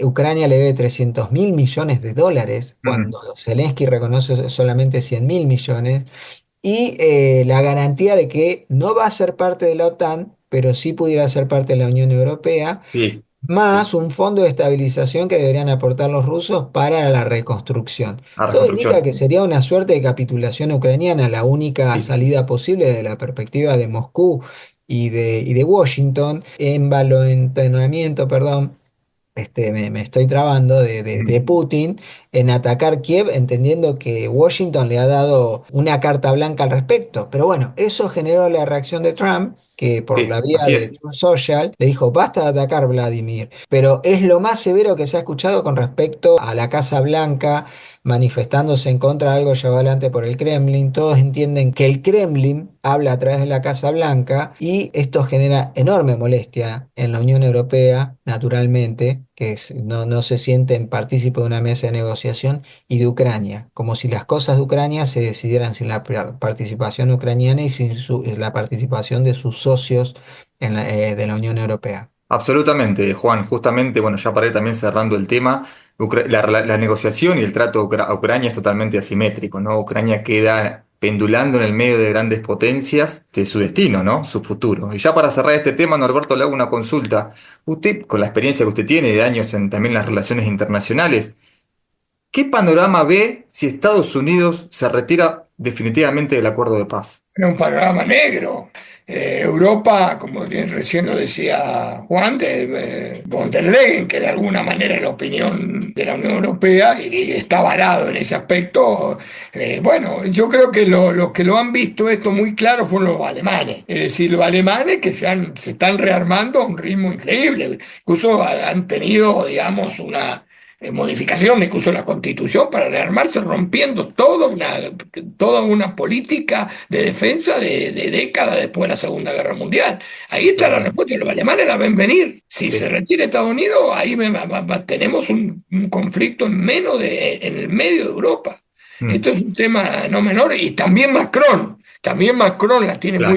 Ucrania le debe 300.000 millones de dólares, Mm. cuando Zelensky reconoce solamente 100.000 millones, y la garantía de que no va a ser parte de la OTAN, pero sí pudiera ser parte de la Unión Europea, Sí, sí, más un fondo de estabilización que deberían aportar los rusos para la reconstrucción. la Todo indica reconstrucción. que sería una suerte de capitulación ucraniana, la única Sí, salida posible de la perspectiva de Moscú y de Washington, envalentonamiento, perdón, me estoy trabando de mm, Putin en atacar Kiev, entendiendo que Washington le ha dado una carta blanca al respecto. Pero bueno, eso generó la reacción de Trump, que por la sí, vía así de es. Truth Social le dijo: basta de atacar Vladimir. Pero es lo más severo que se ha escuchado con respecto a la Casa Blanca manifestándose en contra de algo llevado adelante por el Kremlin. Todos entienden que el Kremlin habla a través de la Casa Blanca, y esto genera enorme molestia en la Unión Europea, naturalmente, que no se sienten partícipes de una mesa de negociación, y de Ucrania, como si las cosas de Ucrania se decidieran sin la participación ucraniana y sin la participación de sus socios de la Unión Europea. Absolutamente, Juan. Justamente, bueno, ya para ir también cerrando el tema, la negociación y el trato a Ucrania es totalmente asimétrico, ¿no? Ucrania queda pendulando en el medio de grandes potencias de su destino, ¿no? Su futuro. Y ya para cerrar este tema, Norberto, le hago una consulta. Usted, con la experiencia que usted tiene de años en también las relaciones internacionales, ¿qué panorama ve si Estados Unidos se retira definitivamente del acuerdo de paz? Era un panorama negro. Europa, como bien recién lo decía Juan, de von der Leyen, que de alguna manera es la opinión de la Unión Europea y está avalado en ese aspecto. Bueno, yo creo que los que lo han visto esto muy claro fueron los alemanes. Es decir, los alemanes que se están rearmando a un ritmo increíble. Incluso han tenido, digamos, una modificación incluso la Constitución para rearmarse, rompiendo toda una política de defensa de décadas después de la Segunda Guerra Mundial. Ahí está la Totalmente. respuesta. Los alemanes la ven venir. Si se Sí. retira Estados Unidos, ahí tenemos un conflicto en el medio de Europa. Mm, Esto es un tema no menor. Y también Macron. También Macron la tiene claro.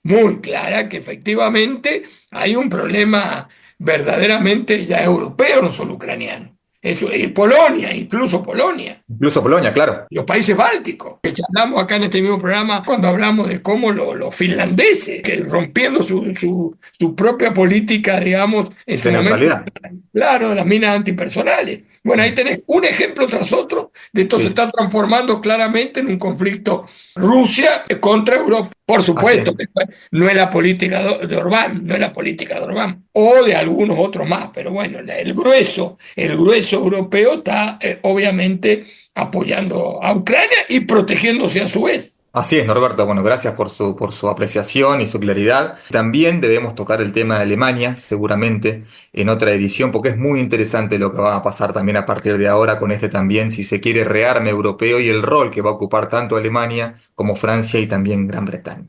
muy clara, que efectivamente hay un problema verdaderamente ya europeo, no solo ucraniano. Eso, y Polonia, incluso Polonia, Incluso Polonia, claro. los países bálticos, que charlamos acá en este mismo programa cuando hablamos de cómo los finlandeses, que rompiendo su propia política, digamos, en su De momento, neutralidad. claro, de las minas antipersonales. Bueno, ahí Mm, tenés un ejemplo tras otro De esto se Sí, está transformando claramente en un conflicto Rusia contra Europa. Por así supuesto es. que no es la política de Orbán, no es la política de Orbán, o de algunos otros más, pero bueno, el grueso europeo está obviamente apoyando a Ucrania y protegiéndose a su vez. Así es, Norberto. Bueno, gracias por su apreciación y su claridad. También debemos tocar el tema de Alemania, seguramente, en otra edición, porque es muy interesante lo que va a pasar también a partir de ahora con este también, si se quiere, rearme europeo y el rol que va a ocupar tanto Alemania como Francia y también Gran Bretaña.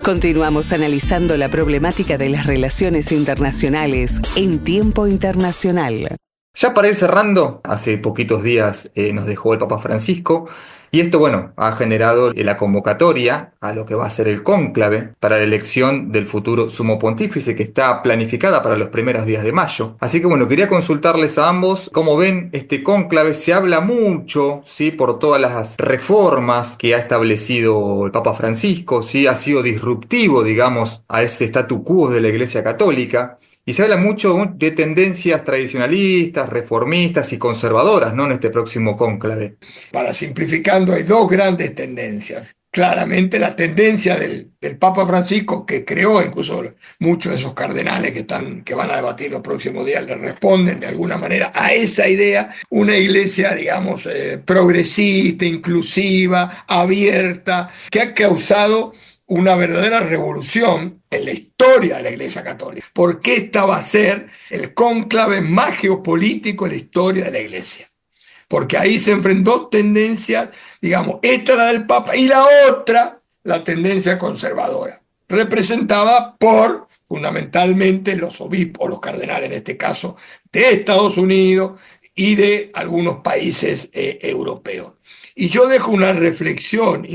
Continuamos analizando la problemática de las relaciones internacionales en tiempo internacional. Ya para ir cerrando, hace poquitos días nos dejó el Papa Francisco y esto, bueno, ha generado la convocatoria a lo que va a ser el cónclave para la elección del futuro sumo pontífice que está planificada para los primeros días de mayo. Así que, bueno, quería consultarles a ambos cómo ven este cónclave. Se habla mucho, ¿sí? Por todas las reformas que ha establecido el Papa Francisco, ¿sí? Ha sido disruptivo, digamos, a ese statu quo de la Iglesia Católica. Y se habla mucho de tendencias tradicionalistas, reformistas y conservadoras, ¿no? En este próximo cónclave. Para simplificando, hay dos grandes tendencias. Claramente la tendencia del Papa Francisco, que creó incluso muchos de esos cardenales que van a debatir los próximos días, le responden de alguna manera a esa idea, una iglesia, digamos, progresista, inclusiva, abierta, que ha causado una verdadera revolución en la historia de la Iglesia Católica, porque esta va a ser el cónclave más geopolítico en la historia de la Iglesia, porque ahí se enfrentan dos tendencias, digamos, esta la del Papa y la otra, la tendencia conservadora, representada por fundamentalmente los obispos, los cardenales en este caso, de Estados Unidos y de algunos países europeos. Y yo dejo una reflexión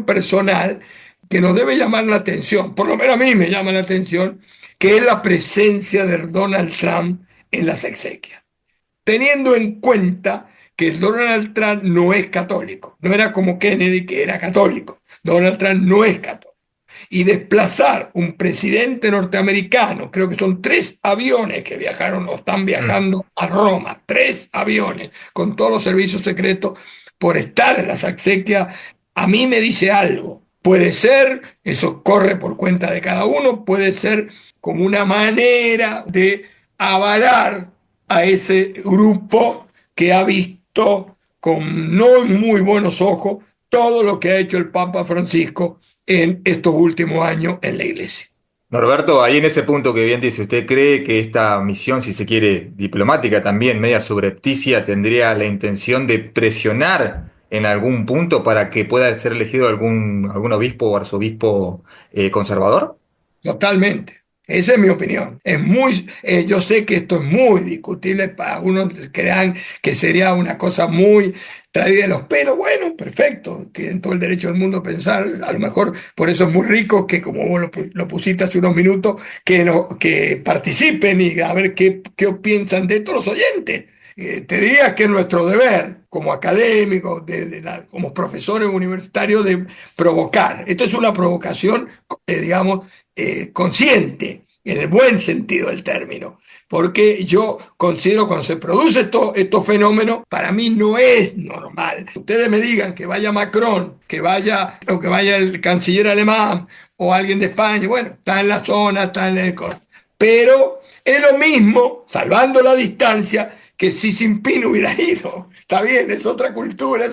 personal que nos debe llamar la atención, por lo menos a mí me llama la atención, que es la presencia de Donald Trump en las exequias, teniendo en cuenta que Donald Trump no es católico, no era como Kennedy que era católico, Donald Trump no es católico. Y desplazar un presidente norteamericano, creo que son 3 aviones que viajaron o están viajando a Roma, 3 aviones con todos los servicios secretos por estar en las exequias, a mí me dice algo. Puede ser, eso corre por cuenta de cada uno, puede ser como una manera de avalar a ese grupo que ha visto con no muy buenos ojos todo lo que ha hecho el Papa Francisco en estos últimos años en la iglesia. Norberto, ahí en ese punto que bien dice, ¿usted cree que esta misión, si se quiere, diplomática también, media subrepticia, tendría la intención de presionar en algún punto para que pueda ser elegido algún obispo o arzobispo conservador? Totalmente. Esa es mi opinión. Yo sé que esto es muy discutible para algunos crean que sería una cosa muy traída de los pelos. Bueno, perfecto. Tienen todo el derecho del mundo a pensar. A lo mejor por eso es muy rico que, como vos lo pusiste hace unos minutos, que participen y a ver qué piensan de todos los oyentes. Te diría que es nuestro deber como académicos, como profesores universitarios, de provocar. Esto es una provocación, digamos, consciente, en el buen sentido del término, porque yo considero cuando se produce estos fenómenos, para mí no es normal. Ustedes me digan que vaya Macron, o que vaya el canciller alemán o alguien de España, bueno, está en la zona, está en el... Pero es lo mismo, salvando la distancia, que si Xi Jinping hubiera ido. Está bien, es otra cultura,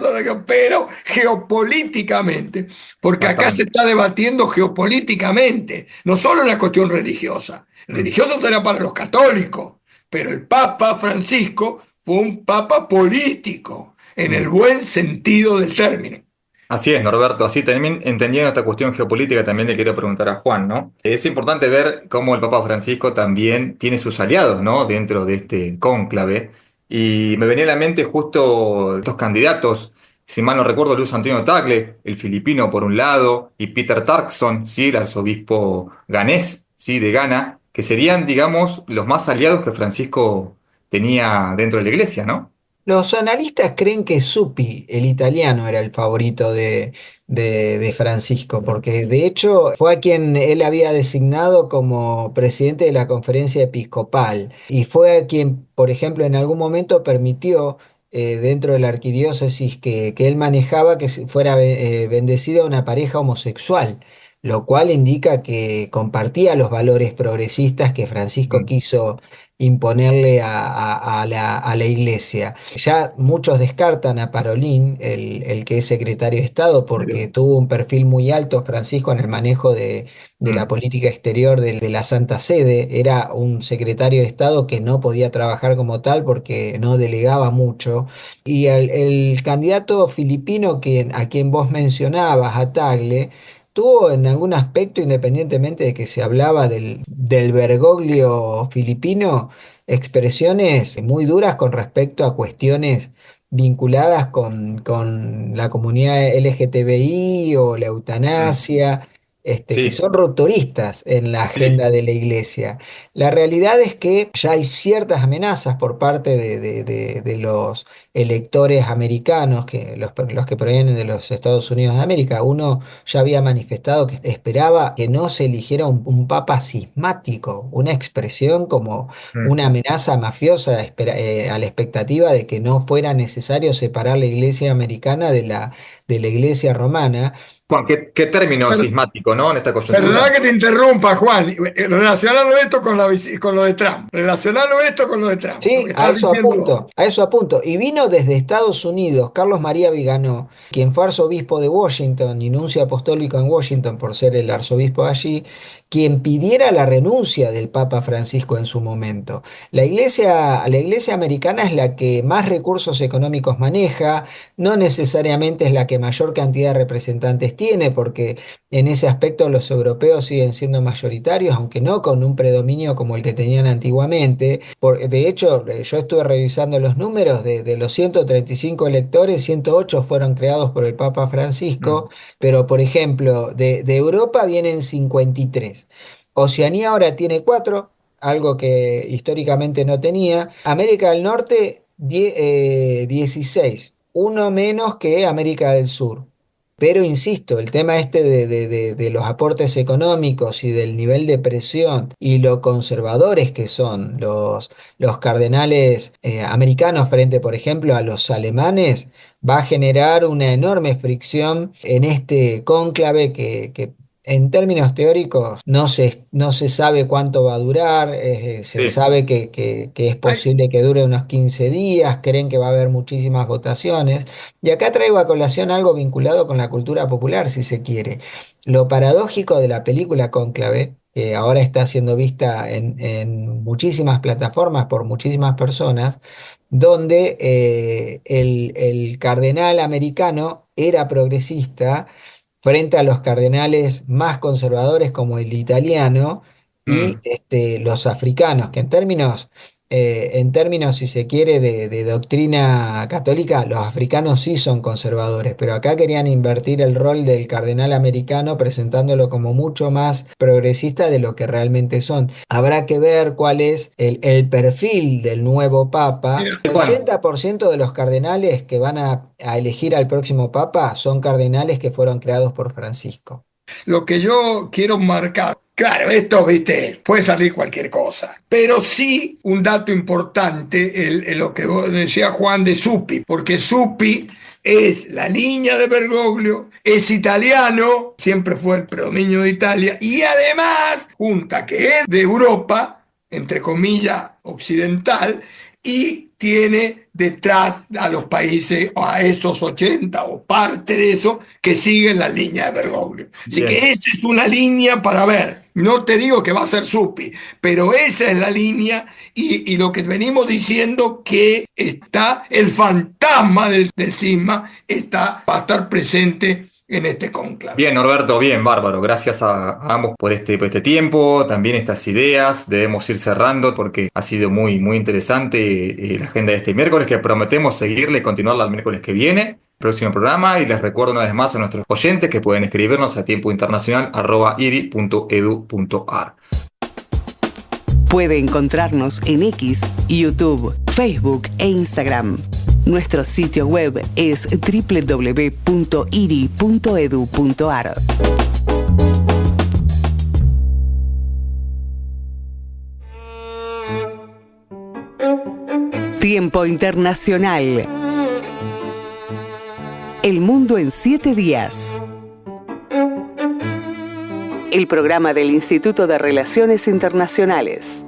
pero geopolíticamente, porque acá se está debatiendo geopolíticamente, no solo una cuestión religiosa. Religiosa será para los católicos, pero el Papa Francisco fue un papa político, en el buen sentido del término. Así es, Norberto. Así también, entendiendo esta cuestión geopolítica, también le quiero preguntar a Juan, ¿no? Es importante ver cómo el Papa Francisco también tiene sus aliados, ¿no? Dentro de este cónclave. Y me venía a la mente justo estos candidatos, si mal no recuerdo, Luis Antonio Tagle, el filipino por un lado, y Peter Turkson, ¿sí? El arzobispo ganés, ¿sí? De Ghana, que serían, digamos, los más aliados que Francisco tenía dentro de la iglesia, ¿no? Los analistas creen que Zuppi, el italiano, era el favorito de Francisco, porque de hecho fue a quien él había designado como presidente de la conferencia episcopal y fue a quien, por ejemplo, en algún momento permitió dentro de la arquidiócesis que él manejaba que fuera bendecida una pareja homosexual. Lo cual indica que compartía los valores progresistas que Francisco Mm, quiso imponerle a la iglesia. Ya muchos descartan a Parolín, el que es secretario de Estado, mira. porque tuvo un perfil muy alto Francisco en el manejo de la Mm, política exterior de la Santa Sede. Era un secretario de Estado que no podía trabajar como tal porque no delegaba mucho. Y el candidato filipino a quien vos mencionabas, a Tagle, tuvo en algún aspecto, independientemente de que se hablaba del Bergoglio filipino, expresiones muy duras con respecto a cuestiones vinculadas con la comunidad LGTBI o la mm. eutanasia, que Sí, son rupturistas en la sí. agenda de la iglesia. La realidad es que ya hay ciertas amenazas por parte de los electores americanos, los que provienen de los Estados Unidos de América. Uno ya había manifestado que esperaba que no se eligiera un papa cismático, una expresión como Mm. una amenaza mafiosa a la expectativa de que no fuera necesario separar la iglesia americana de la iglesia romana. Juan, qué término cismático, ¿no? En esta Perdona coyuntura. que te interrumpa, Juan. Relacionalo esto con lo de Trump. Relacionalo esto con lo de Trump. Lo Sí, que a estás eso diciendo. apunto, a eso apunto. Y vino desde Estados Unidos Carlos María Viganó, quien fue arzobispo de Washington y nuncio apostólico en Washington por ser el arzobispo de allí, quien pidiera la renuncia del Papa Francisco en su momento. La iglesia americana es la que más recursos económicos maneja, no necesariamente es la que mayor cantidad de representantes tiene, porque en ese aspecto los europeos siguen siendo mayoritarios, aunque no con un predominio como el que tenían antiguamente. De hecho, yo estuve revisando los números de los 135 electores, 108 fueron creados por el Papa Mm, Francisco, pero por ejemplo, de Europa vienen 53. Oceanía ahora tiene 4, algo que históricamente no tenía. América del Norte, 16, uno menos que América del Sur. Pero insisto, el tema este de los aportes económicos y del nivel de presión y lo conservadores que son los cardenales americanos frente, por ejemplo, a los alemanes, va a generar una enorme fricción en este cónclave que en términos teóricos no se sabe cuánto va a durar, se sí. sabe que es Ay, posible que dure unos 15 días, creen que va a haber muchísimas votaciones. Y acá traigo a colación algo vinculado con la cultura popular, si se quiere. Lo paradójico de la película Cónclave, que ahora está siendo vista en muchísimas plataformas por muchísimas personas, donde el cardenal americano era progresista frente a los cardenales más conservadores como el italiano y Mm. los africanos, que en términos, si se quiere, de doctrina católica, los africanos sí son conservadores, pero acá querían invertir el rol del cardenal americano presentándolo como mucho más progresista de lo que realmente son. Habrá que ver cuál es el perfil del nuevo papa. mira, El Juan, 80% de los cardenales que van a elegir al próximo papa son cardenales que fueron creados por Francisco. lo que yo quiero marcar. Claro, esto, viste, puede salir cualquier cosa. Pero sí un dato importante, lo que vos decía Juan de Zuppi, porque Zuppi es la niña de Bergoglio, es italiano, siempre fue el predominio de Italia, y además, junta que es de Europa, entre comillas, occidental, y tiene detrás a los países, o a esos 80 o parte de eso, que siguen la línea de Bergoglio. Así que bien. esa es una línea para ver. No te digo que va a ser Zuppi, pero esa es la línea y lo que venimos diciendo que está el fantasma del cisma va a estar presente en este cónclave. Bien, Norberto, bien, bárbaro. Gracias a ambos por este tiempo, también estas ideas. Debemos ir cerrando porque ha sido muy interesante la agenda de este miércoles, que prometemos seguirle y continuarla el miércoles que viene, próximo programa. Y les recuerdo una vez más a nuestros oyentes que pueden escribirnos a tiempointernacional@iri.edu.ar. Puede encontrarnos en X, YouTube, Facebook e Instagram. Nuestro sitio web es www.iri.edu.ar. Tiempo Internacional. El mundo en 7 días. El programa del Instituto de Relaciones Internacionales.